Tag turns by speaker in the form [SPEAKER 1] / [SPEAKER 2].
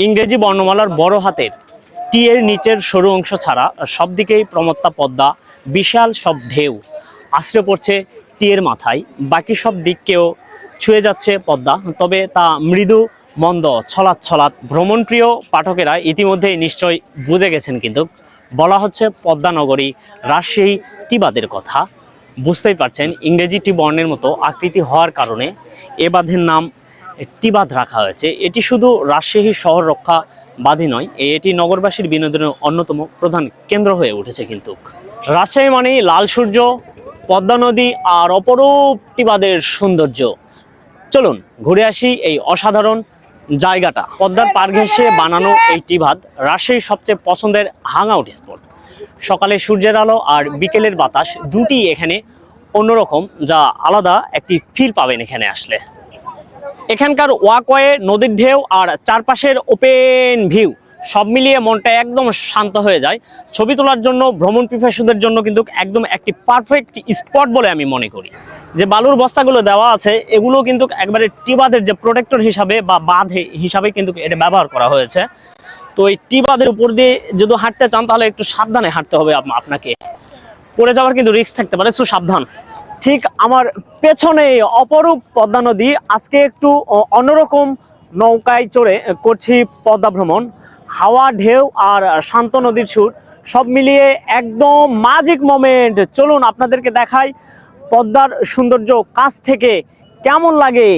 [SPEAKER 1] ইংরেজি বর্ণমালার বড় হাতের টি এর নিচের সরু অংশ ছাড়া সব দিকেই প্রমত্তা পদ্মা, বিশাল সব ঢেউ আশ্রয় পড়ছে টি এর মাথায়। বাকি সব দিককেও ছুঁয়ে যাচ্ছে পদ্মা, তবে তা মৃদু মন্দ ছলাৎ ছলাৎ। ভ্রমণপ্রিয় পাঠকেরা ইতিমধ্যেই নিশ্চয় বুঝে গেছেন, কিন্তু বলা হচ্ছে পদ্মা নগরী রাজশাহী টি বাঁধের কথা। বুঝতেই পারছেন, ইংরেজি টি বর্ণের মতো আকৃতি হওয়ার কারণে এ বাঁধের নাম টি বাঁধ রাখা হয়েছে। এটি শুধু রাজশাহী শহর রক্ষা বাঁধই নয়, এটি নগরবাসীর বিনোদনের অন্যতম প্রধান কেন্দ্র হয়ে উঠেছে। কিন্তু রাজশাহী মানেই লাল সূর্য, পদ্মা নদী আর অপরূপ টি বাঁধের সৌন্দর্য। চলুন ঘুরে আসি এই অসাধারণ জায়গাটা। পদ্মার পাড় ঘেঁষে বানানো এই টি বাঁধ রাজশাহীর সবচেয়ে পছন্দের হাংআউট স্পট। সকালে সূর্যের আলো আর বিকেলের বাতাস দুটি এখানে অন্যরকম, যা আলাদা একটি ফিল পাবেন এখানে আসলে। এখানকার ওয়াকওয়ে, নদীর ঢেউ আর চারপাশের ওপেন ভিউ সব মিলিয়ে মনটা একদম শান্ত হয়ে যায়। ছবি তোলার জন্য ভ্রমণ পিপাসুদের জন্য কিন্তু একদম একটি পারফেক্ট স্পট বলে আমি মনে করি। যে বালুর বস্তাগুলো দেওয়া আছে, এগুলো কিন্তু একবারে টি বাঁধের যে প্রোটেক্টর হিসাবে বা বাঁধ হিসাবে কিন্তু এটা ব্যবহার করা হয়েছে। তো এই টি বাঁধের উপর দিয়ে যদি হাঁটতে চান তাহলে একটু সাবধানে হাঁটতে হবে আপনাকে, পড়ে যাওয়ার কিন্তু রিস্ক থাকতে পারে, সো সাবধান। ঠিক আমার পেছনে অপরূপ পদ্মা নদী। আজকে একটু অন্যরকম নৌকায় চড়ে করছি পদ্মা ভ্রমণ। হাওয়া, ঢেউ আর শান্ত নদীর সুর সব মিলিয়ে একদম ম্যাজিক মোমেন্ট। চলুন আপনাদেরকে দেখাই পদ্মার সৌন্দর্য কাছ থেকে কেমন লাগে।